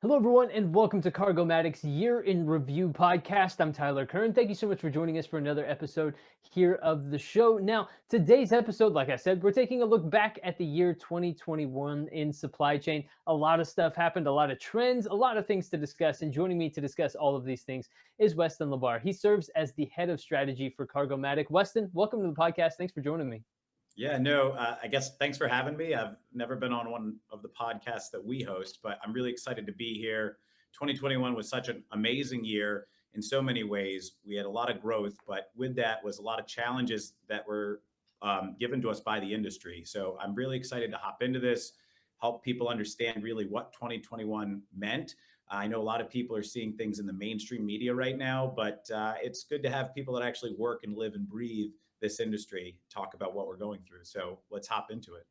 Hello, everyone, and welcome to Cargomatic's Year in Review podcast. I'm Tyler Kern. Thank you so much for joining us for another episode here of the show. Now, today's episode, like I said, we're taking a look back at the year 2021 in supply chain. A lot of stuff happened, a lot of trends, a lot of things to discuss. And joining me to discuss all of these things is Weston LaBar. He serves as the head of strategy for Cargomatic. Weston, welcome to the podcast. Thanks for joining me. Yeah, no, I guess thanks for having me. I've never been on one of the podcasts that we host, but I'm really excited to be here. 2021 was such an amazing year in so many ways. We had a lot of growth, but with that was a lot of challenges that were given to us by the industry. So I'm really excited to hop into this, help people understand really what 2021 meant. I know a lot of people are seeing things in the mainstream media right now, but it's good to have people that actually work and live and breathe this industry talk about what we're going through. So let's hop into it.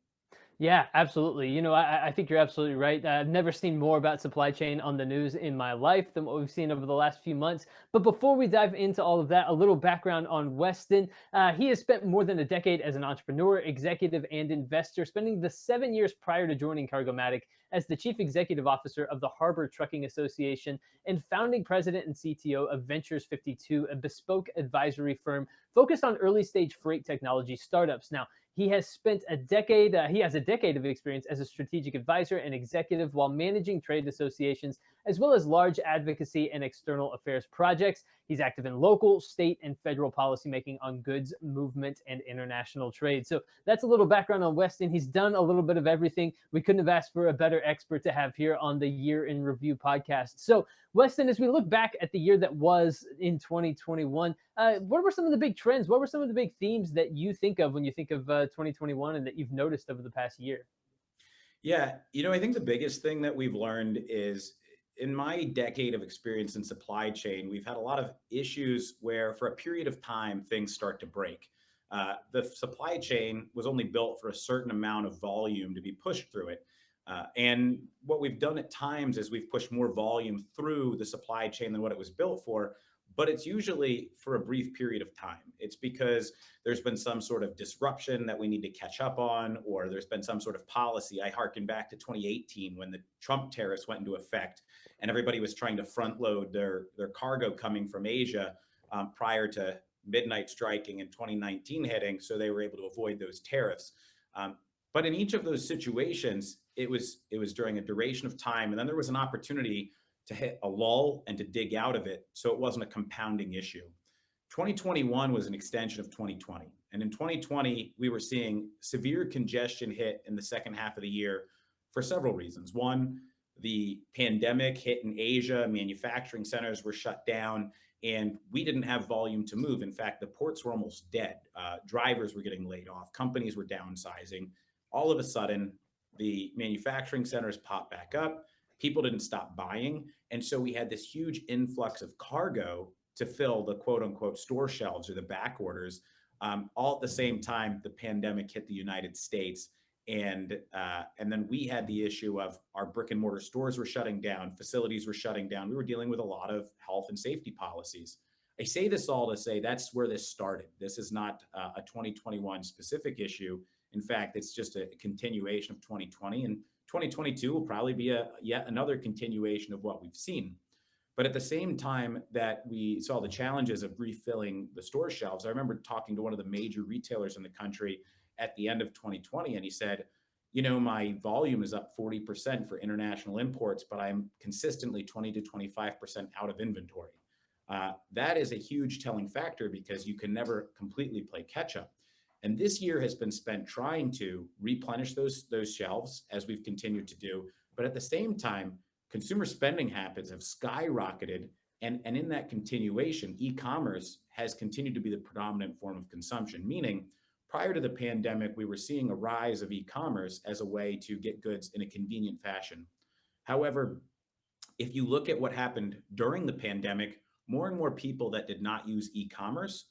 Yeah, absolutely. I think you're absolutely right. I've never seen more about supply chain on the news in my life than what we've seen over the last few months. But before we dive into all of that, a little background on Weston. He has spent more than a decade as an entrepreneur, executive, and investor, spending the 7 years prior to joining Cargomatic as the chief executive officer of the Harbor Trucking Association and founding president and CTO of Ventures 52, a bespoke advisory firm focused on early stage freight technology startups. Now, he has spent a decade, he has a decade of experience as a strategic advisor and executive while managing trade associations, as well as large advocacy and external affairs projects. He's active in local, state, and federal policymaking on goods movement and international trade. So that's a little background on Weston. He's done a little bit of everything. We couldn't have asked for a better expert to have here on the Year in Review podcast. So, Weston, as we look back at the year that was in 2021, what were some of the big trends? What were some of the big themes that you think of when you think of 2021 and that you've noticed over the past year? Yeah, I think the biggest thing that we've learned is in my decade of experience in supply chain, we've had a lot of issues where for a period of time, things start to break. The supply chain was only built for a certain amount of volume to be pushed through it. And what we've done at times is we've pushed more volume through the supply chain than what it was built for, but it's usually for a brief period of time. It's because there's been some sort of disruption that we need to catch up on, or there's been some sort of policy. I harken back to 2018 when the Trump tariffs went into effect and everybody was trying to front load their cargo coming from Asia prior to midnight striking in 2019 hitting. So they were able to avoid those tariffs. But in each of those situations, it was during a duration of time, and then there was an opportunity to hit a lull and to dig out of it, so it wasn't a compounding issue. 2021 was an extension of 2020, and in 2020 we were seeing severe congestion hit in the second half of the year for several reasons. One, the pandemic hit in Asia, manufacturing centers were shut down, and we didn't have volume to move. In fact, the ports were almost dead. Drivers were getting laid off, companies were downsizing. All of a sudden, the manufacturing centers popped back up. People didn't stop buying. And so we had this huge influx of cargo to fill the quote unquote store shelves or the back orders. All at the same time, the pandemic hit the United States. And then we had the issue of our brick and mortar stores were shutting down, facilities were shutting down. We were dealing with a lot of health and safety policies. I say this all to say that's where this started. This is not a 2021 specific issue. In fact, it's just a continuation of 2020, and 2022 will probably be a yet another continuation of what we've seen. But at the same time that we saw the challenges of refilling the store shelves, I remember talking to one of the major retailers in the country at the end of 2020, and he said, my volume is up 40% for international imports, but I'm consistently 20 to 25% out of inventory. That is a huge telling factor because you can never completely play catch up. And this year has been spent trying to replenish those shelves as we've continued to do. But at the same time, consumer spending habits have skyrocketed. And in that continuation, e-commerce has continued to be the predominant form of consumption, meaning prior to the pandemic, we were seeing a rise of e-commerce as a way to get goods in a convenient fashion. However, if you look at what happened during the pandemic, more and more people that did not use e-commerce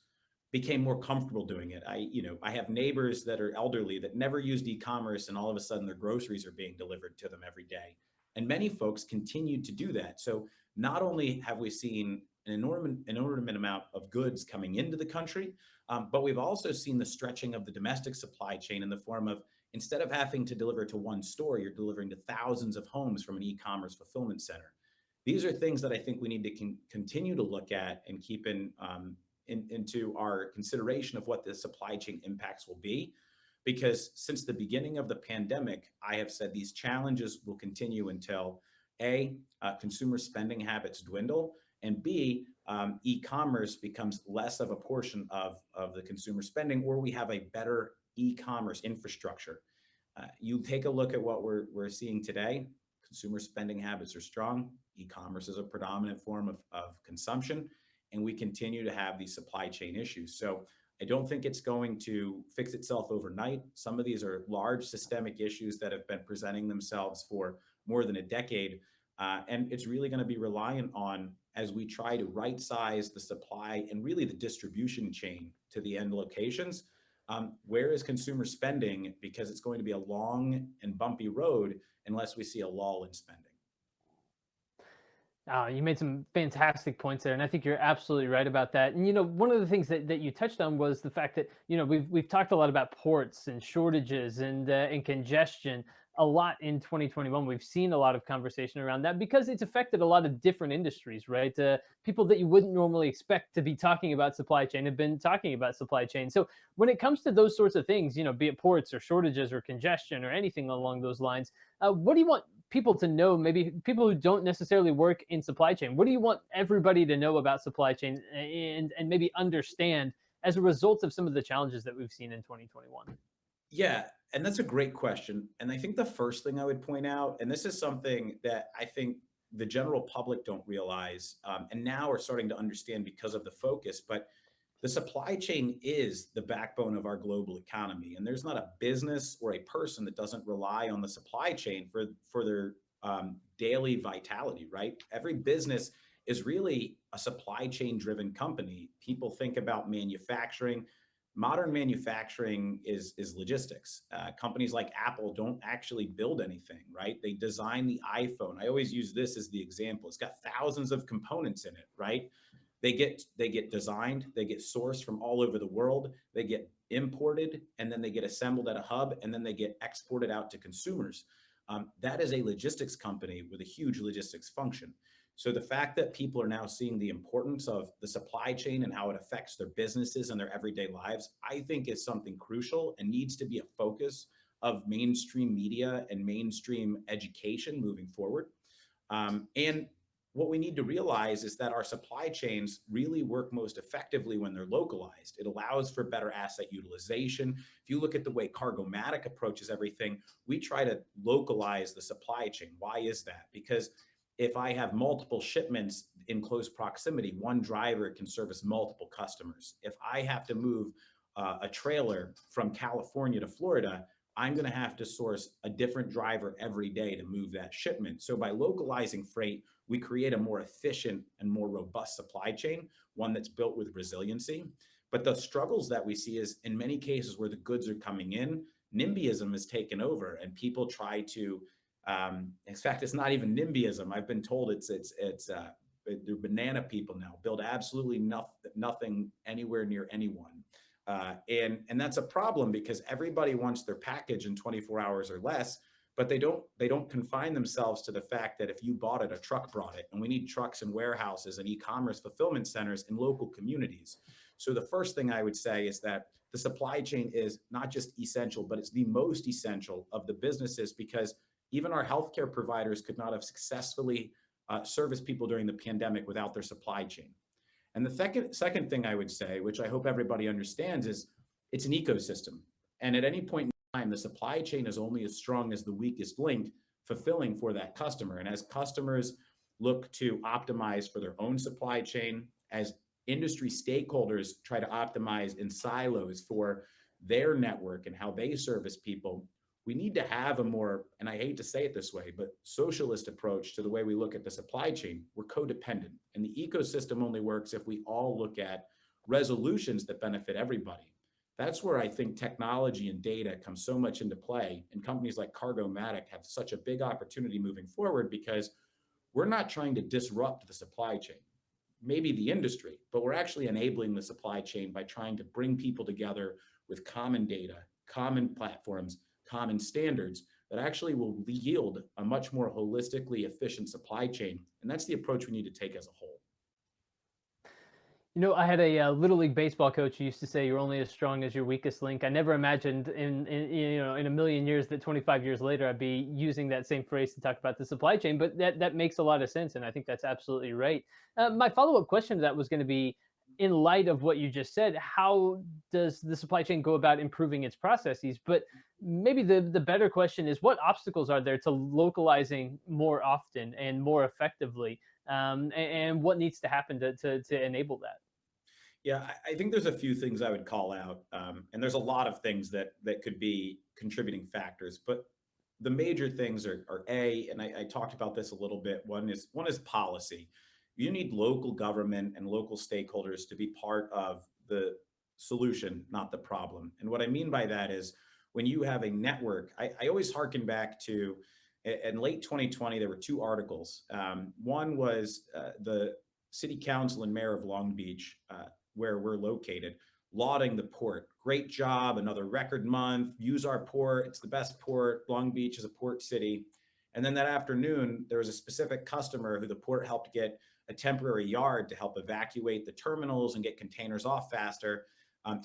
became more comfortable doing it. I have neighbors that are elderly that never used e-commerce, and all of a sudden their groceries are being delivered to them every day. And many folks continued to do that. So not only have we seen an inordinate amount of goods coming into the country, but we've also seen the stretching of the domestic supply chain in the form of Instead of having to deliver to one store, you're delivering to thousands of homes from an e-commerce fulfillment center. These are things that I think we need to continue to look at and keep into our consideration of what the supply chain impacts will be. Because since the beginning of the pandemic, I have said these challenges will continue until A, consumer spending habits dwindle, and B, e-commerce becomes less of a portion of the consumer spending, or we have a better e-commerce infrastructure. You take a look at what we're seeing today. Consumer spending habits are strong. E-commerce is a predominant form of consumption, and we continue to have these supply chain issues. So I don't think it's going to fix itself overnight. Some of these are large systemic issues that have been presenting themselves for more than a decade. And it's really going to be reliant on, as we try to right size the supply and really the distribution chain to the end locations, where is consumer spending? Because it's going to be a long and bumpy road unless we see a lull in spending. You made some fantastic points there, and I think you're absolutely right about that. And one of the things that you touched on was the fact that we've talked a lot about ports and shortages and congestion a lot in 2021. We've seen a lot of conversation around that because it's affected a lot of different industries, right? People that you wouldn't normally expect to be talking about supply chain have been talking about supply chain. So when it comes to those sorts of things, be it ports or shortages or congestion or anything along those lines, what do you want people to know, maybe people who don't necessarily work in supply chain? What do you want everybody to know about supply chain and maybe understand as a result of some of the challenges that we've seen in 2021? Yeah, and that's a great question. And I think the first thing I would point out, and this is something that I think the general public don't realize, and now are starting to understand because of the focus, but the supply chain is the backbone of our global economy. And there's not a business or a person that doesn't rely on the supply chain for their daily vitality, right? Every business is really a supply chain driven company. People think about manufacturing. Modern manufacturing is logistics. Companies like Apple don't actually build anything, right? They design the iPhone. I always use this as the example. It's got thousands of components in it, right? They get designed, they get sourced from all over the world, they get imported, and then they get assembled at a hub, and then they get exported out to consumers. That is a logistics company with a huge logistics function. So the fact that people are now seeing the importance of the supply chain and how it affects their businesses and their everyday lives, I think is something crucial and needs to be a focus of mainstream media and mainstream education moving forward. And what we need to realize is that our supply chains really work most effectively when they're localized. It allows for better asset utilization. If you look at the way Cargomatic approaches everything, we try to localize the supply chain. Why is that? Because if I have multiple shipments in close proximity, one driver can service multiple customers. If I have to move a trailer from California to Florida, I'm going to have to source a different driver every day to move that shipment. So by localizing freight, we create a more efficient and more robust supply chain, one that's built with resiliency. But the struggles that we see is in many cases where the goods are coming in, NIMBYism has taken over and people try to, in fact, it's not even NIMBYism. I've been told they're banana people now, build absolutely nothing anywhere near anyone. And that's a problem because everybody wants their package in 24 hours or less, but they don't confine themselves to the fact that if you bought it, a truck brought it, and we need trucks and warehouses and e-commerce fulfillment centers in local communities. So the first thing I would say is that the supply chain is not just essential, but it's the most essential of the businesses because even our healthcare providers could not have successfully serviced people during the pandemic without their supply chain. And the second thing I would say, which I hope everybody understands, is it's an ecosystem. And at any point in time, the supply chain is only as strong as the weakest link fulfilling for that customer. And as customers look to optimize for their own supply chain, as industry stakeholders try to optimize in silos for their network and how they service people, we need to have a more, and I hate to say it this way, but socialist approach to the way we look at the supply chain. We're codependent, and the ecosystem only works if we all look at resolutions that benefit everybody. That's where I think technology and data come so much into play, and companies like Cargomatic have such a big opportunity moving forward because we're not trying to disrupt the supply chain, maybe the industry, but we're actually enabling the supply chain by trying to bring people together with common data, common platforms common standards that actually will yield a much more holistically efficient supply chain. And that's the approach we need to take as a whole. I had a little league baseball coach who used to say, "You're only as strong as your weakest link." I never imagined in a million years that 25 years later I'd be using that same phrase to talk about the supply chain. But that makes a lot of sense, and I think that's absolutely right. My follow up question to that was going to be, in light of what you just said, how does the supply chain go about improving its processes? But maybe the better question is, what obstacles are there to localizing more often and more effectively? And what needs to happen to enable that? Yeah, I think there's a few things I would call out, and there's a lot of things that could be contributing factors. But the major things are a, and I talked about this a little bit. One is policy. You need local government and local stakeholders to be part of the solution, not the problem. And what I mean by that is when you have a network, I always harken back to in late 2020, there were two articles. One was the city council and mayor of Long Beach, where we're located, lauding the port. Great job, another record month. Use our port. It's the best port. Long Beach is a port city. And then that afternoon, there was a specific customer who the port helped get a temporary yard to help evacuate the terminals and get containers off faster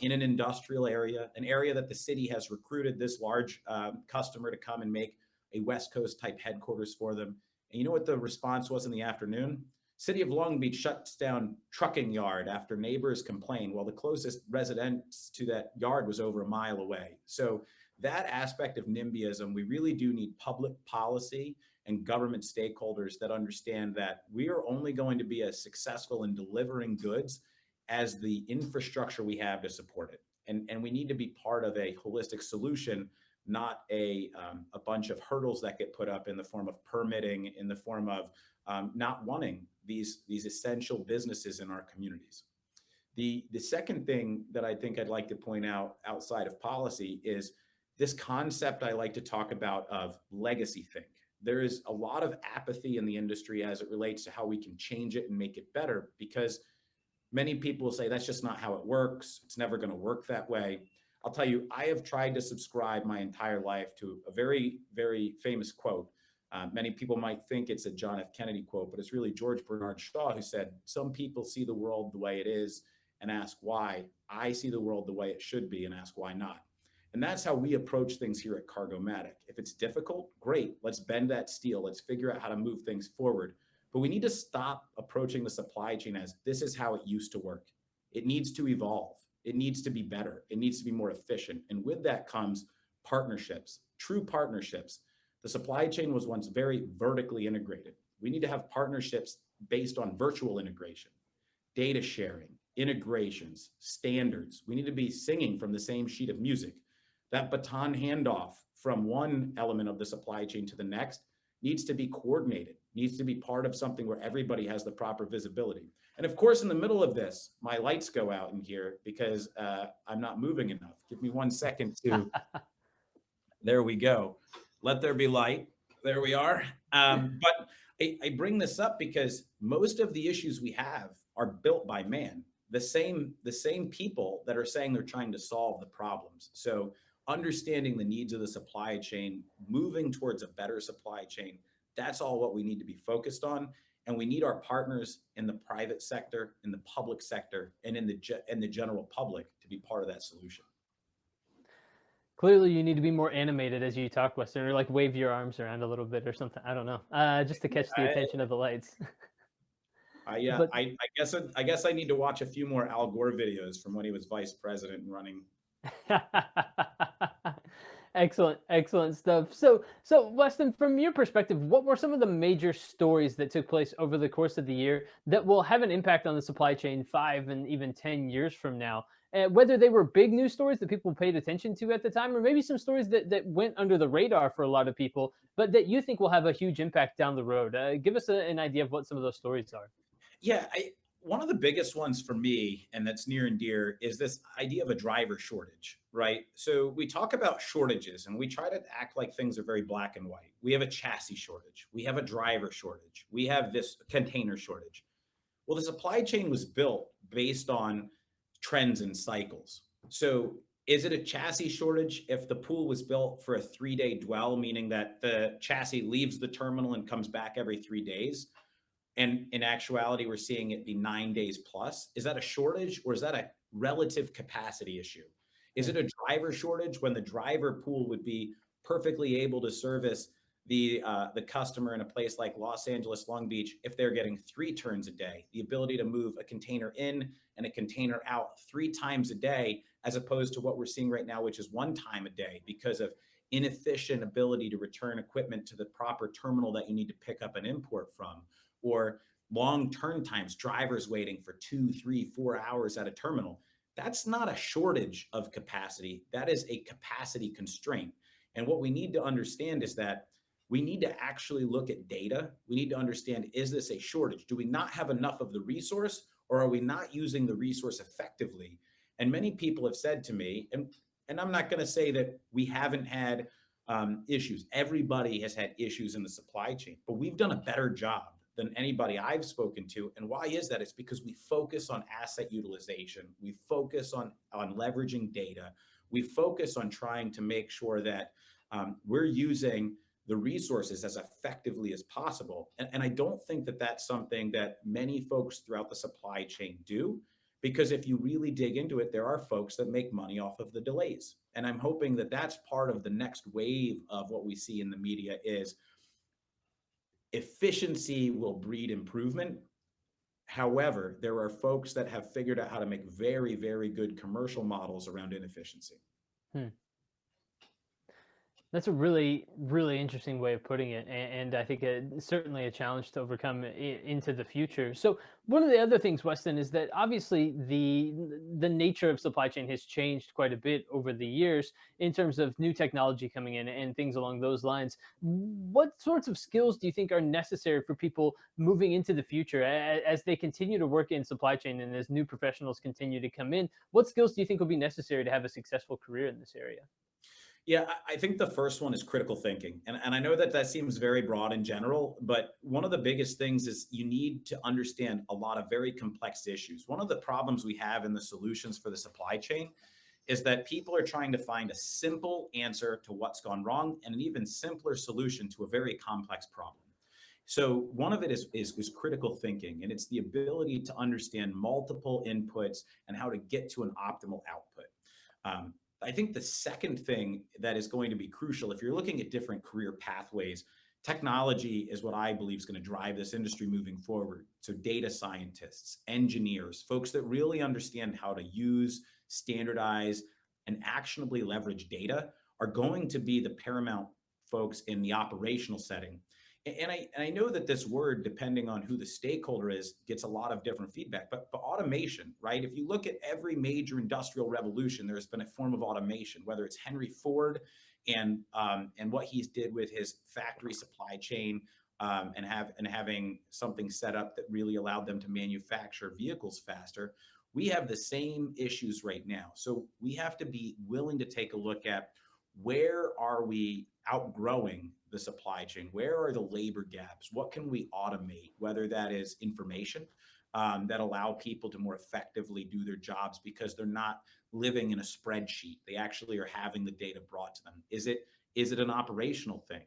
in an industrial area, an area that the city has recruited this large customer to come and make a West Coast type headquarters for them. And you know what the response was in the afternoon? City of Long Beach shuts down trucking yard after neighbors complained. Well, the closest residence to that yard was over a mile away. So that aspect of NIMBYism, we really do need public policy and government stakeholders that understand that we are only going to be as successful in delivering goods as the infrastructure we have to support it. And we need to be part of a holistic solution, not a bunch of hurdles that get put up in the form of permitting, in the form of not wanting these essential businesses in our communities. The second thing that I think I'd like to point out outside of policy is this concept I like to talk about of legacy think. There is a lot of apathy in the industry as it relates to how we can change it and make it better, because many people say that's just not how it works. It's never going to work that way. I'll tell you, I have tried to subscribe my entire life to a very, very famous quote. Many people might think it's a John F. Kennedy quote, but it's really George Bernard Shaw who said, "Some people see the world the way it is and ask why. I see the world the way it should be and ask why not." And that's how we approach things here at Cargomatic. If it's difficult, great. Let's bend that steel. Let's figure out how to move things forward. But we need to stop approaching the supply chain as this is how it used to work. It needs to evolve. It needs to be better. It needs to be more efficient. And with that comes partnerships, true partnerships. The supply chain was once very vertically integrated. We need to have partnerships based on virtual integration, data sharing, integrations, standards. We need to be singing from the same sheet of music. That baton handoff from one element of the supply chain to the next needs to be coordinated, needs to be part of something where everybody has the proper visibility. And of course, in the middle of this, my lights go out in here because I'm not moving enough. Give me 1 second to, there we go. Let there be light. There we are. But I bring this up because most of the issues we have are built by man, the same people that are saying they're trying to solve the problems. So understanding the needs of the supply chain, moving towards a better supply chain, that's all what we need to be focused on. And we need our partners in the private sector, in the public sector, and in the general public to be part of that solution. Clearly, you need to be more animated as you talk, Western, or like wave your arms around a little bit or something. I don't know, just to catch the attention of the lights. Yeah, But I guess I need to watch a few more Al Gore videos from when he was vice president and running. excellent, excellent stuff. So Weston, from your perspective, what were some of the major stories that took place over the course of the year that will have an impact on the supply chain 5 and even 10 years from now? Whether they were big news stories that people paid attention to at the time, or maybe some stories that went under the radar for a lot of people, but that you think will have a huge impact down the road. Give us an idea of what some of those stories are. Yeah, one of the biggest ones for me, and that's near and dear, is this idea of a driver shortage, right? So we talk about shortages and we try to act like things are very black and white. We have a chassis shortage. We have a driver shortage. We have this container shortage. Well, the supply chain was built based on trends and cycles. So Is it a chassis shortage if the pool was built for a 3-day dwell, meaning that the chassis leaves the terminal and comes back every 3 days? And in actuality, we're seeing it be 9 days plus. Is that a shortage or is that a relative capacity issue? Is Hmm. it a driver shortage when the driver pool would be perfectly able to service the customer in a place like Los Angeles, Long Beach, if they're getting 3 turns a day, the ability to move a container in and a container out 3 times a day, as opposed to what we're seeing right now, which is 1 time a day because of inefficient ability to return equipment to the proper terminal that you need to pick up an import from, or long turn times, drivers waiting for 2, 3, 4 hours at a terminal. That's not a shortage of capacity. That is a capacity constraint. And what we need to understand is that we need to actually look at data. We need to understand, is this a shortage? Do we not have enough of the resource, or are we not using the resource effectively? And many people have said to me, and I'm not going to say that we haven't had issues. Everybody has had issues in the supply chain, but we've done a better job than anybody I've spoken to. And why is that? It's because we focus on asset utilization. We focus on leveraging data. We focus on trying to make sure that we're using the resources as effectively as possible. And I don't think that that's something that many folks throughout the supply chain do, because if you really dig into it, there are folks that make money off of the delays. And I'm hoping that that's part of the next wave of what we see in the media is efficiency will breed improvement. However, there are folks that have figured out how to make very, very good commercial models around inefficiency. Hmm. That's a really, really interesting way of putting it, and I think certainly a challenge to overcome into the future. So, one of the other things, Weston, is that obviously the nature of supply chain has changed quite a bit over the years in terms of new technology coming in and things along those lines. What sorts of skills do you think are necessary for people moving into the future as they continue to work in supply chain and as new professionals continue to come in? What skills do you think will be necessary to have a successful career in this area? Yeah, I think the first one is critical thinking. And I know that that seems very broad in general, but one of the biggest things is you need to understand a lot of very complex issues. One of the problems we have in the solutions for the supply chain is that people are trying to find a simple answer to what's gone wrong and an even simpler solution to a very complex problem. So one of it is critical thinking, and it's the ability to understand multiple inputs and how to get to an optimal output. I think the second thing that is going to be crucial, if you're looking at different career pathways, technology is what I believe is going to drive this industry moving forward. So, data scientists, engineers, folks that really understand how to use, standardize, and actionably leverage data are going to be the paramount folks in the operational setting. And I know that this word, depending on who the stakeholder is, gets a lot of different feedback. But automation, right? If you look at every major industrial revolution, there's been a form of automation, whether it's Henry Ford and what he's did with his factory supply chain, and having something set up that really allowed them to manufacture vehicles faster. We have the same issues right now. So we have to be willing to take a look at, where are we outgrowing the supply chain? Where are the labor gaps? What can we automate? Whether that is information that allow people to more effectively do their jobs because they're not living in a spreadsheet. They actually are having the data brought to them. Is it an operational thing?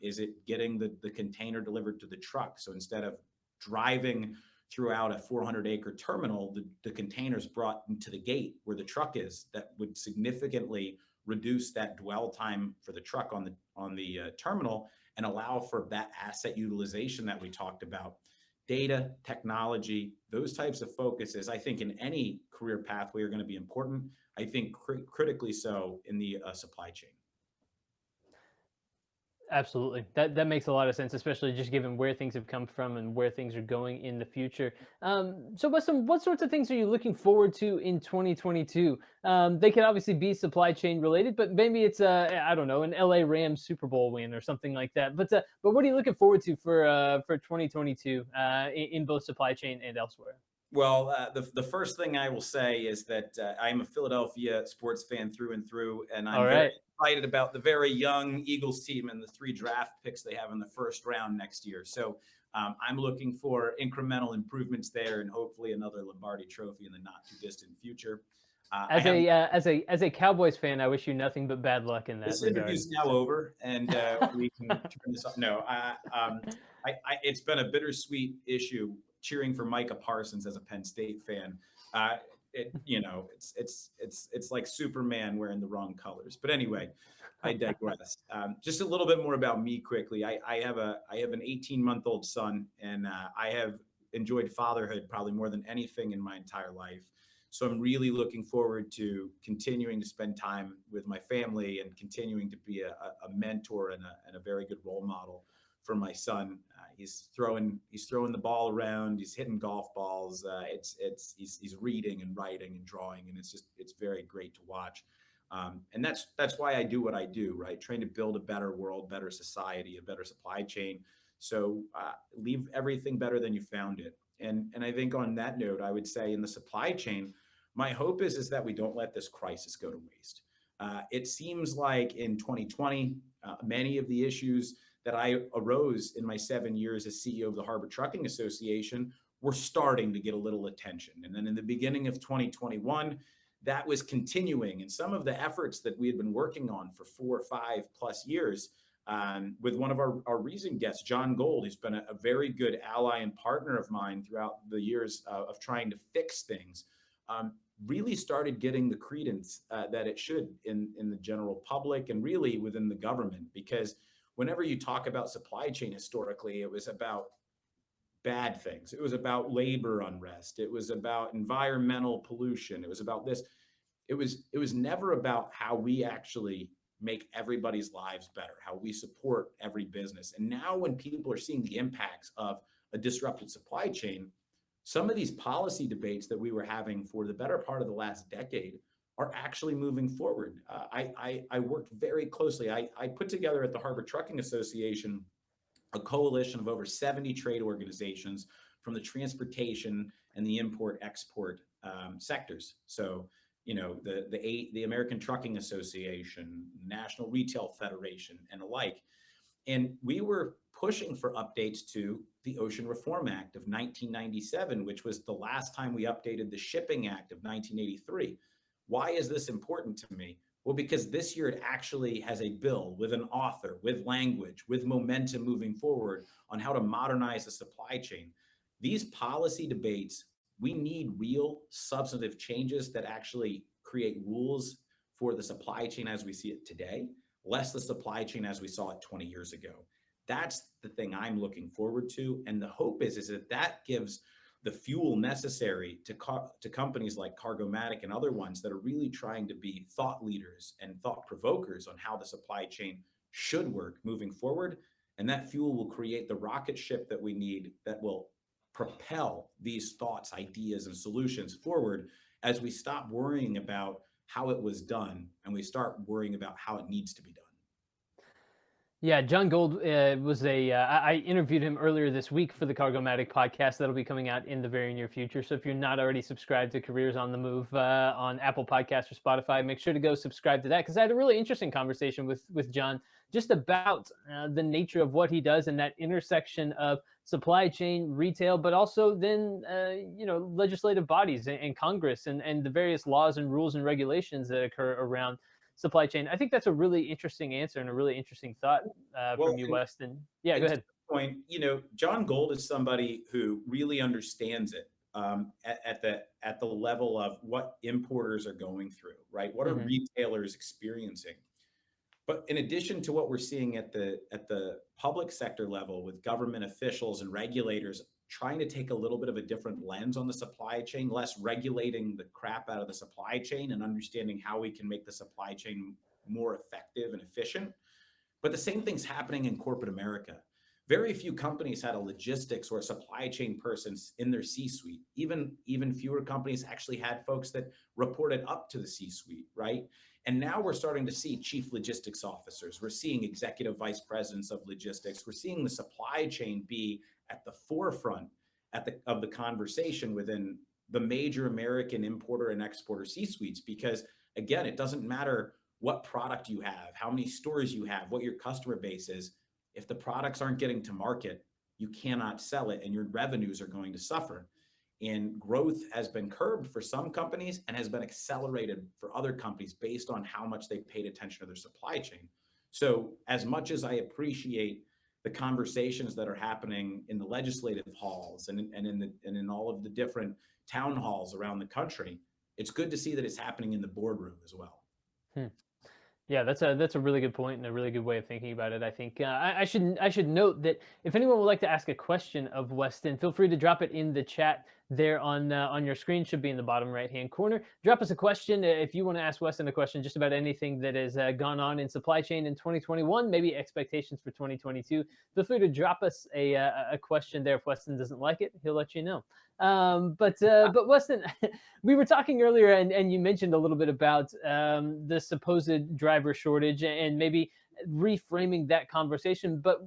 Is it getting the container delivered to the truck? So instead of driving throughout a 400-acre terminal, the container's brought to the gate where the truck is. That would significantly reduce that dwell time for the truck on the terminal and allow for that asset utilization that we talked about. Data, technology, those types of focuses, I think, in any career pathway are going to be important. I think critically so in the supply chain. Absolutely. That makes a lot of sense, especially just given where things have come from and where things are going in the future. So, Weston, what sorts of things are you looking forward to in 2022? They can obviously be supply chain related, but maybe it's I don't know, an LA Rams Super Bowl win or something like that. But what are you looking forward to for 2022 in both supply chain and elsewhere? Well, the first thing I will say is that I'm a Philadelphia sports fan through and through, and All I'm very right. excited about the very young Eagles team and the 3 draft picks they have in the first round next year. So I'm looking for incremental improvements there, and hopefully another Lombardi Trophy in the not too distant future. I have As a Cowboys fan, I wish you nothing but bad luck in that This regard. interview's now So over, and we can turn this off. No, it's been a bittersweet issue cheering for Micah Parsons as a Penn State fan. It's like Superman wearing the wrong colors. But anyway, I digress. Just a little bit more about me quickly. I have an 18-month-old son, and I have enjoyed fatherhood probably more than anything in my entire life. So I'm really looking forward to continuing to spend time with my family and continuing to be a mentor and a very good role model for my son. He's throwing the ball around. He's hitting golf balls. He's reading and writing and drawing, and it's very great to watch. And that's why I do what I do, right? Trying to build a better world, better society, a better supply chain. So leave everything better than you found it. And I think on that note, I would say in the supply chain, my hope is that we don't let this crisis go to waste. It seems like in 2020, many of the issues that I arose in my 7 years as CEO of the Harbor Trucking Association were starting to get a little attention. And then in the beginning of 2021, that was continuing. And some of the efforts that we had been working on for 4 or 5+ years with one of our recent guests, John Gold, who's been a very good ally and partner of mine throughout the years of trying to fix things, really started getting the credence that it should in the general public and really within the government. Because whenever you talk about supply chain historically, it was about bad things. It was about labor unrest. It was about environmental pollution. It was about this. It was never about how we actually make everybody's lives better, how we support every business. And now when people are seeing the impacts of a disrupted supply chain, some of these policy debates that we were having for the better part of the last decade are actually moving forward. I worked very closely. I put together at the Harbor Trucking Association a coalition of over 70 trade organizations from the transportation and the import-export sectors. So, the American Trucking Association, National Retail Federation, and alike. And we were pushing for updates to the Ocean Reform Act of 1997, which was the last time we updated the Shipping Act of 1983. Why is this important to me? Well, because this year it actually has a bill with an author, with language, with momentum moving forward on how to modernize the supply chain. These policy debates, we need real substantive changes that actually create rules for the supply chain as we see it today, less the supply chain as we saw it 20 years ago. That's the thing I'm looking forward to. And the hope is that gives the fuel necessary to companies like Cargomatic and other ones that are really trying to be thought leaders and thought provokers on how the supply chain should work moving forward. And that fuel will create the rocket ship that we need that will propel these thoughts, ideas, and solutions forward as we stop worrying about how it was done and we start worrying about how it needs to be done. Yeah, John Gold was I interviewed him earlier this week for the Cargomatic podcast that'll be coming out in the very near future. So if you're not already subscribed to Careers on the Move on Apple Podcasts or Spotify, make sure to go subscribe to that, because I had a really interesting conversation with John just about the nature of what he does and that intersection of supply chain, retail, but also then legislative bodies and Congress and the various laws and rules and regulations that occur around supply chain. I think that's a really interesting answer and a really interesting thought Well, from you, Weston. Yeah, go and to ahead. the point, John Gold is somebody who really understands it at the level of what importers are going through, right? What are Hmm. retailers experiencing? But in addition to what we're seeing at the public sector level with government officials and regulators trying to take a little bit of a different lens on the supply chain, less regulating the crap out of the supply chain and understanding how we can make the supply chain more effective and efficient. But the same thing's happening in corporate America. Very few companies had a logistics or a supply chain person in their C-suite. Even fewer companies actually had folks that reported up to the C-suite, right? And now we're starting to see chief logistics officers. We're seeing executive vice presidents of logistics. We're seeing the supply chain be at the forefront of the conversation within the major American importer and exporter C-suites, because again, it doesn't matter what product you have, how many stores you have, what your customer base is. If the products aren't getting to market, you cannot sell it and your revenues are going to suffer. And growth has been curbed for some companies and has been accelerated for other companies based on how much they paid attention to their supply chain. So, as much as I appreciate the conversations that are happening in the legislative halls and in all of the different town halls around the country, it's good to see that it's happening in the boardroom as well. Hmm. Yeah, that's a really good point and a really good way of thinking about it. I think I should note that if anyone would like to ask a question of Weston, feel free to drop it in the chat there on your screen. Should be in the bottom right hand corner. Drop us a question if you want to ask Weston a question just about anything that has gone on in supply chain in 2021, maybe expectations for 2022. Feel free to drop us a question there. If Weston doesn't like it, he'll let you know. But Weston, we were talking earlier, and you mentioned a little bit about the supposed driver shortage and maybe reframing that conversation. But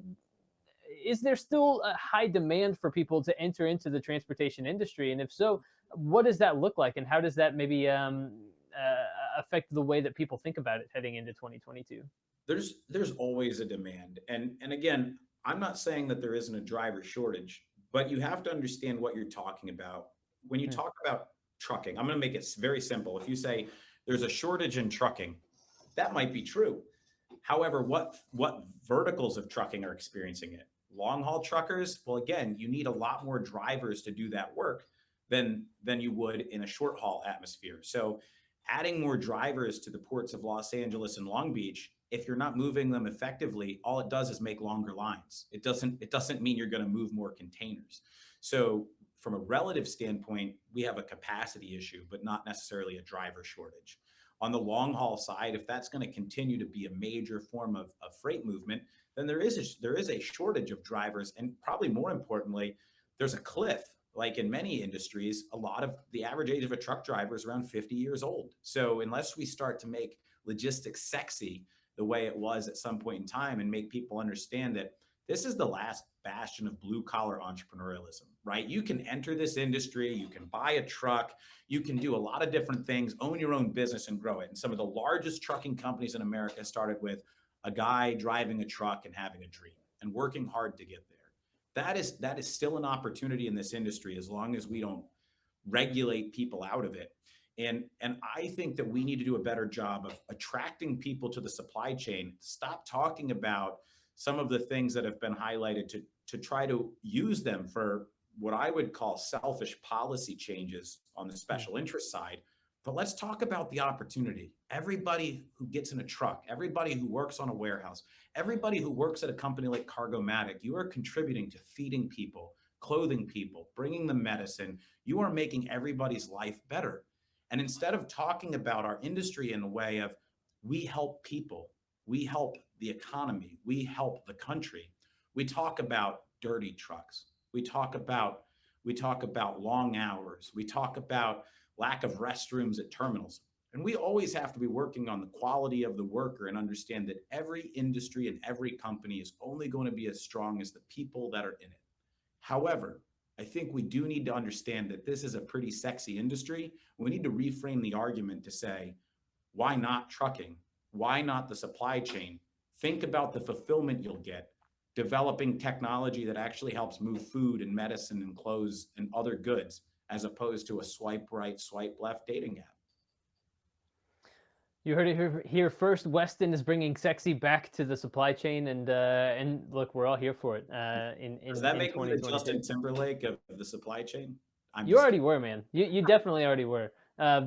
is there still a high demand for people to enter into the transportation industry? And if so, what does that look like? And how does that maybe affect the way that people think about it heading into 2022? There's always a demand. And again, I'm not saying that there isn't a driver shortage, but you have to understand what you're talking about. When you Hmm. talk about trucking, I'm going to make it very simple. If you say there's a shortage in trucking, that might be true. However, what verticals of trucking are experiencing it? Long haul truckers, well, again, you need a lot more drivers to do that work than you would in a short haul atmosphere. So adding more drivers to the ports of Los Angeles and Long Beach, if you're not moving them effectively, all it does is make longer lines. It doesn't mean you're going to move more containers. So from a relative standpoint, we have a capacity issue, but not necessarily a driver shortage. On the long haul side, if that's going to continue to be a major form of freight movement, then there is a shortage of drivers, and probably more importantly, there's a cliff. Like in many industries, a lot of the average age of a truck driver is around 50 years old. So unless we start to make logistics sexy the way it was at some point in time and make people understand that this is the last bastion of blue collar entrepreneurialism, right? You can enter this industry, you can buy a truck, you can do a lot of different things, own your own business and grow it. And some of the largest trucking companies in America started with a guy driving a truck and having a dream and working hard to get there. That is still an opportunity in this industry as long as we don't regulate people out of it. And I think that we need to do a better job of attracting people to the supply chain. Stop talking about some of the things that have been highlighted to try to use them for what I would call selfish policy changes on the Hmm. special interest side. But let's talk about the opportunity. Everybody who gets in a truck, everybody who works on a warehouse, everybody who works at a company like Cargomatic, you are contributing to feeding people, clothing people, bringing them medicine. You are making everybody's life better. And instead of talking about our industry in a way of we help people, we help the economy, we help the country, we talk about dirty trucks. We talk about long hours. We talk about lack of restrooms at terminals. And we always have to be working on the quality of the worker and understand that every industry and every company is only going to be as strong as the people that are in it. However, I think we do need to understand that this is a pretty sexy industry. We need to reframe the argument to say, why not trucking? Why not the supply chain? Think about the fulfillment you'll get developing technology that actually helps move food and medicine and clothes and other goods as opposed to a swipe right, swipe left dating app. You heard it here first. Weston is bringing sexy back to the supply chain, and look, we're all here for it. In Does in that in make me the 2022. Justin Timberlake of the supply chain? I'm You just already kidding. were, man. You definitely already were.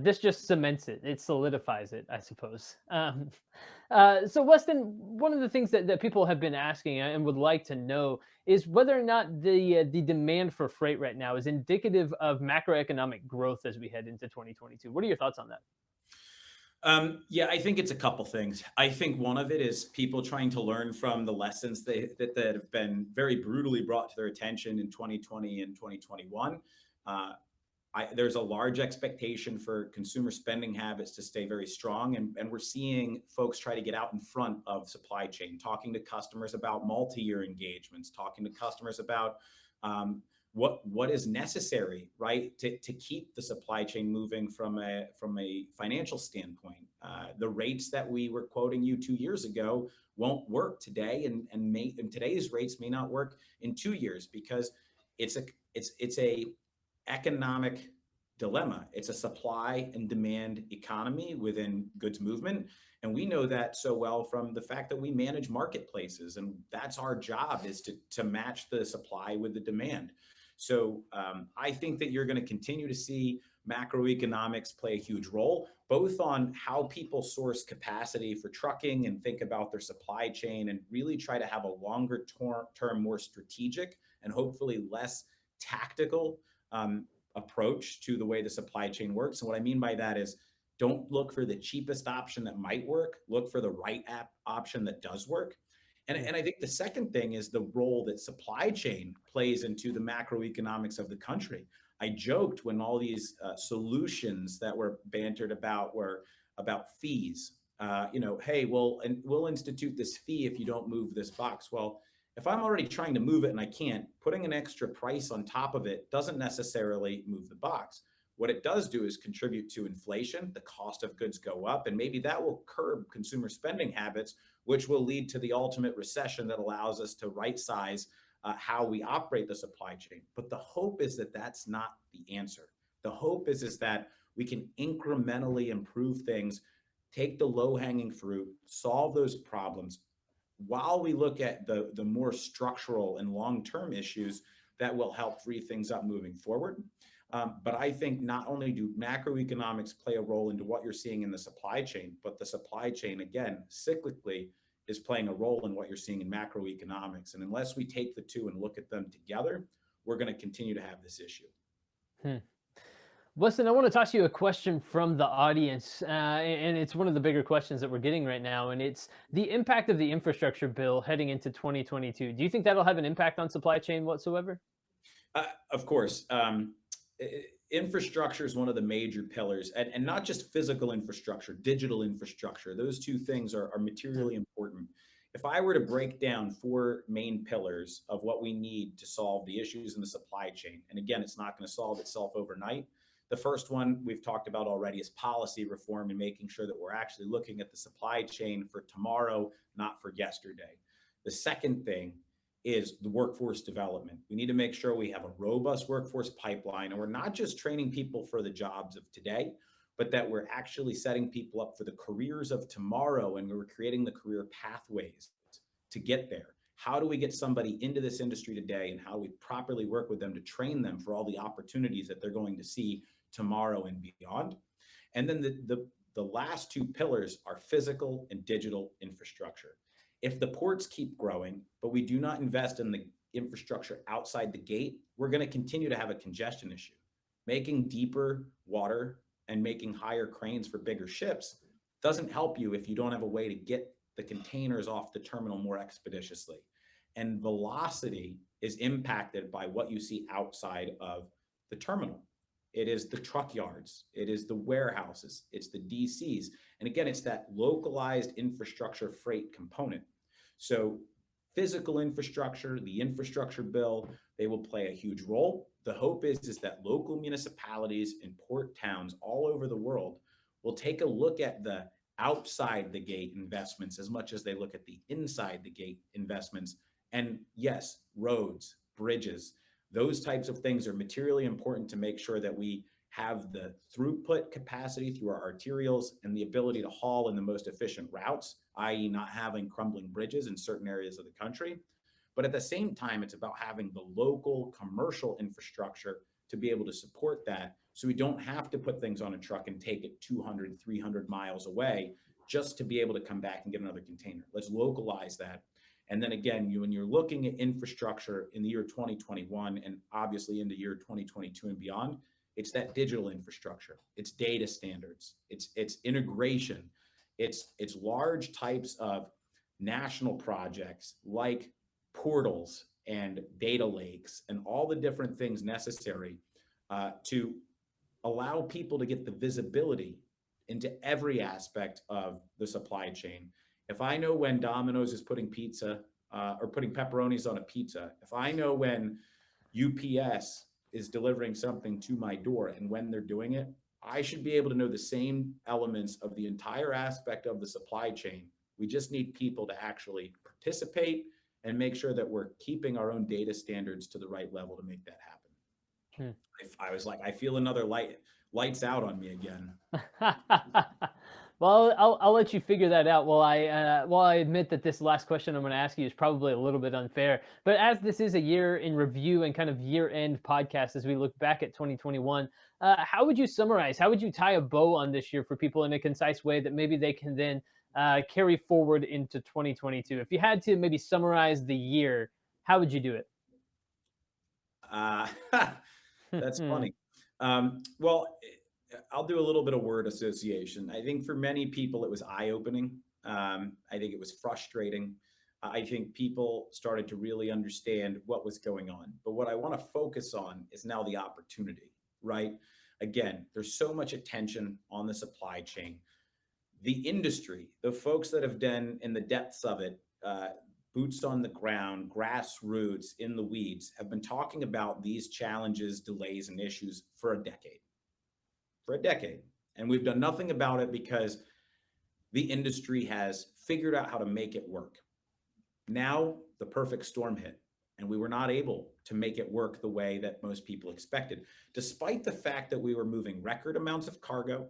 This just cements it. It solidifies it, I suppose. So, Weston, one of the things that people have been asking and would like to know is whether or not the demand for freight right now is indicative of macroeconomic growth as we head into 2022. What are your thoughts on that? Yeah, I think it's a couple things. I think one of it is people trying to learn from the lessons that have been very brutally brought to their attention in 2020 and 2021. Uh, there's a large expectation for consumer spending habits to stay very strong, and we're seeing folks try to get out in front of supply chain, talking to customers about multi-year engagements, talking to customers about what is necessary, right, to keep the supply chain moving from a financial standpoint. The rates that we were quoting you 2 years ago won't work today, and today's rates may not work in 2 years because it's a economic dilemma. It's a supply and demand economy within goods movement. And we know that so well from the fact that we manage marketplaces. And that's our job, is to match the supply with the demand. So I think that you're going to continue to see macroeconomics play a huge role, both on how people source capacity for trucking and think about their supply chain and really try to have a longer term, more strategic and hopefully less tactical approach to the way the supply chain works. And what I mean by that is, don't look for the cheapest option that might work, look for the right option that does work. Yeah. And I think the second thing is the role that supply chain plays into the macroeconomics of the country. I joked when all these solutions that were bantered about were about fees. Hey, we'll institute this fee if you don't move this box. Well, if I'm already trying to move it and I can't, putting an extra price on top of it doesn't necessarily move the box. What it does do is contribute to inflation. The cost of goods go up, and maybe that will curb consumer spending habits, which will lead to the ultimate recession that allows us to right size how we operate the supply chain. But the hope is that that's not the answer. The hope is that we can incrementally improve things, take the low hanging fruit, solve those problems, while we look at the more structural and long-term issues that will help free things up moving forward. But I think not only do macroeconomics play a role into what you're seeing in the supply chain, but the supply chain, again, cyclically, is playing a role in what you're seeing in macroeconomics. And unless we take the two and look at them together, we're going to continue to have this issue. Hmm. Weston, I want to toss you a question from the audience, and it's one of the bigger questions that we're getting right now, and it's the impact of the infrastructure bill heading into 2022. Do you think that'll have an impact on supply chain whatsoever? Of course. Infrastructure is one of the major pillars, and not just physical infrastructure, digital infrastructure. Those two things are materially important. If I were to break down four main pillars of what we need to solve the issues in the supply chain, and again, it's not going to solve itself overnight. The first one we've talked about already is policy reform and making sure that we're actually looking at the supply chain for tomorrow, not for yesterday. The second thing is the workforce development. We need to make sure we have a robust workforce pipeline, and we're not just training people for the jobs of today, but that we're actually setting people up for the careers of tomorrow, and we're creating the career pathways to get there. How do we get somebody into this industry today, and how do we properly work with them to train them for all the opportunities that they're going to see tomorrow and beyond? And then the last two pillars are physical and digital infrastructure. If the ports keep growing, but we do not invest in the infrastructure outside the gate, we're going to continue to have a congestion issue. Making deeper water and making higher cranes for bigger ships doesn't help you if you don't have a way to get the containers off the terminal more expeditiously. And velocity is impacted by what you see outside of the terminal. It is the truck yards, it is the warehouses, it's the DCs. And again, it's that localized infrastructure freight component. So physical infrastructure, the infrastructure bill, they will play a huge role. The hope is that local municipalities and port towns all over the world will take a look at the outside the gate investments as much as they look at the inside the gate investments. And yes, roads, bridges, those types of things are materially important to make sure that we have the throughput capacity through our arterials and the ability to haul in the most efficient routes, i.e. not having crumbling bridges in certain areas of the country. But at the same time, it's about having the local commercial infrastructure to be able to support that, so we don't have to put things on a truck and take it 200, 300 miles away just to be able to come back and get another container. Let's localize that. And then again, when you're looking at infrastructure in the year 2021 and obviously into year 2022 and beyond, it's that digital infrastructure, it's data standards, it's integration, it's large types of national projects like portals and data lakes and all the different things necessary to allow people to get the visibility into every aspect of the supply chain. If I know when Domino's is putting pizza or putting pepperonis on a pizza, if I know when UPS is delivering something to my door and when they're doing it, I should be able to know the same elements of the entire aspect of the supply chain. We just need people to actually participate and make sure that we're keeping our own data standards to the right level to make that happen. Hmm. I was like, I feel another lights out on me again. Well, I'll let you figure that out. While I admit that this last question I'm going to ask you is probably a little bit unfair, but as this is a year in review and kind of year end podcast, as we look back at 2021, how would you summarize? How would you tie a bow on this year for people in a concise way that maybe they can then carry forward into 2022? If you had to maybe summarize the year, how would you do Uh, that's it? funny. Well, I'll do a little bit of word association. I think for many people, it was eye opening. I think it was frustrating. I think people started to really understand what was going on. But what I want to focus on is now the opportunity, right? Again, there's so much attention on the supply chain. The industry, the folks that have been in the depths of it, boots on the ground, grassroots, in the weeds, have been talking about these challenges, delays, and issues for a decade. For a decade. And we've done nothing about it because the industry has figured out how to make it work. Now, the perfect storm hit, and we were not able to make it work the way that most people expected, despite the fact that we were moving record amounts of cargo,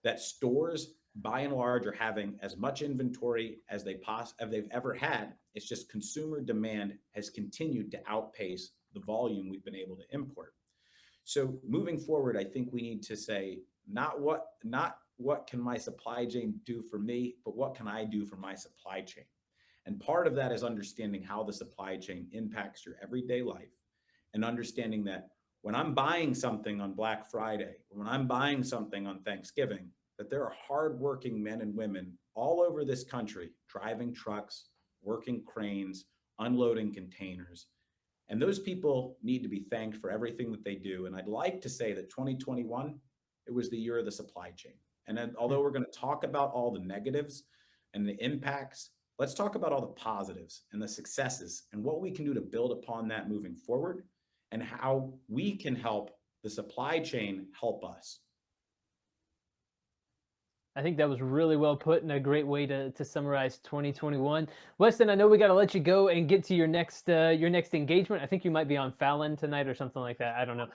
that stores by and large are having as much inventory as they've ever had. It's just consumer demand has continued to outpace the volume we've been able to import. So moving forward, I think we need to say not what can my supply chain do for me, but what can I do for my supply chain? And part of that is understanding how the supply chain impacts your everyday life and understanding that when I'm buying something on Black Friday, or when I'm buying something on Thanksgiving, that there are hardworking men and women all over this country driving trucks, working cranes, unloading containers. And those people need to be thanked for everything that they do. And I'd like to say that 2021, it was the year of the supply chain. And then, although we're going to talk about all the negatives and the impacts, let's talk about all the positives and the successes and what we can do to build upon that moving forward and how we can help the supply chain help us. I think that was really well put and a great way to summarize 2021. Weston, I know we got to let you go and get to your next engagement. I think you might be on Fallon tonight or something like that. I don't know,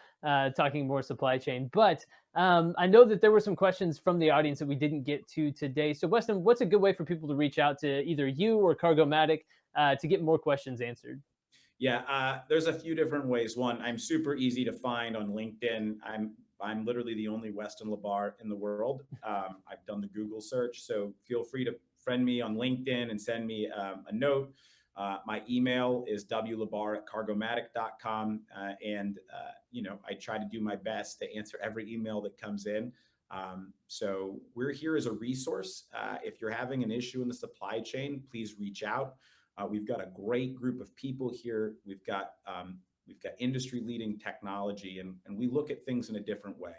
talking more supply chain. But I know that there were some questions from the audience that we didn't get to today. So, Weston, what's a good way for people to reach out to either you or Cargomatic to get more questions answered? Yeah, there's a few different ways. One, I'm super easy to find on LinkedIn. I'm literally the only Weston LaBar in the world. I've done the Google search, so feel free to friend me on LinkedIn and send me a note. My email is wlabar@cargomatic.com, and I try to do my best to answer every email that comes in. So we're here as a resource. If you're having an issue in the supply chain, please reach out. We've got a great group of people here. We've got industry leading technology, and we look at things in a different way.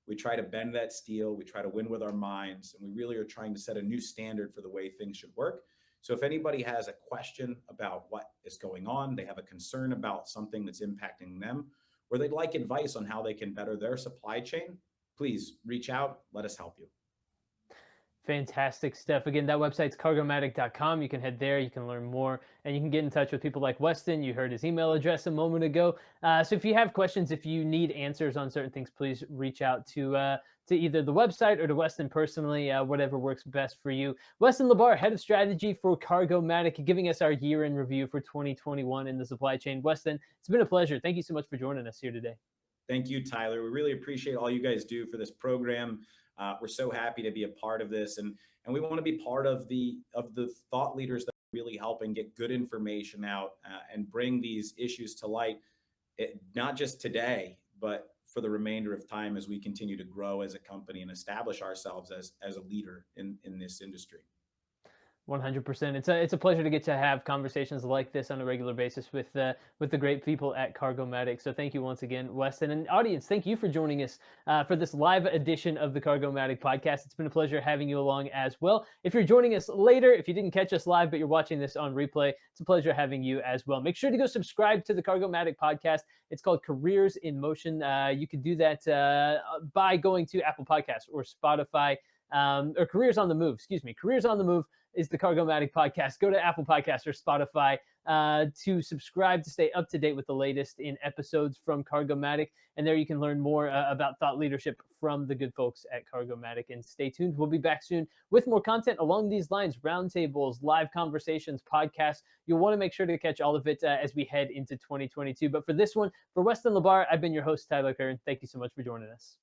We try to bend that steel. We try to win with our minds, and we really are trying to set a new standard for the way things should work. So if anybody has a question about what is going on, they have a concern about something that's impacting them, or they'd like advice on how they can better their supply chain, please reach out. Let us help you. Fantastic stuff. Again, that website's cargomatic.com. You can head there, you can learn more, and you can get in touch with people like Weston. You heard his email address a moment ago. So if you have questions, if you need answers on certain things, please reach out to either the website or to Weston personally, whatever works best for you. Weston LaBar, Head of Strategy for Cargomatic, giving us our year in review for 2021 in the supply chain. Weston, it's been a pleasure. Thank you so much for joining us here today. Thank you, Tyler. We really appreciate all you guys do for this program. We're so happy to be a part of this, and we want to be part of the thought leaders that are really helping get good information out and bring these issues to light, not just today, but for the remainder of time as we continue to grow as a company and establish ourselves as a leader in this industry. 100%. It's a pleasure to get to have conversations like this on a regular basis with the great people at Cargomatic. So thank you once again, Weston, and audience. Thank you for joining us for this live edition of the Cargomatic podcast. It's been a pleasure having you along as well. If you're joining us later, if you didn't catch us live but you're watching this on replay, it's a pleasure having you as well. Make sure to go subscribe to the Cargomatic podcast. It's called Careers in Motion. You can do that by going to Apple Podcasts or Spotify. Or Careers on the Move, excuse me, Careers on the Move. is the Cargomatic podcast. Go to Apple Podcasts or Spotify to subscribe to stay up to date with the latest in episodes from Cargomatic. And there you can learn more about thought leadership from the good folks at Cargomatic. And stay tuned. We'll be back soon with more content along these lines, roundtables, live conversations, podcasts. You'll want to make sure to catch all of it as we head into 2022. But for this one, for Weston LaBar, I've been your host, Tyler Curran. Thank you so much for joining us.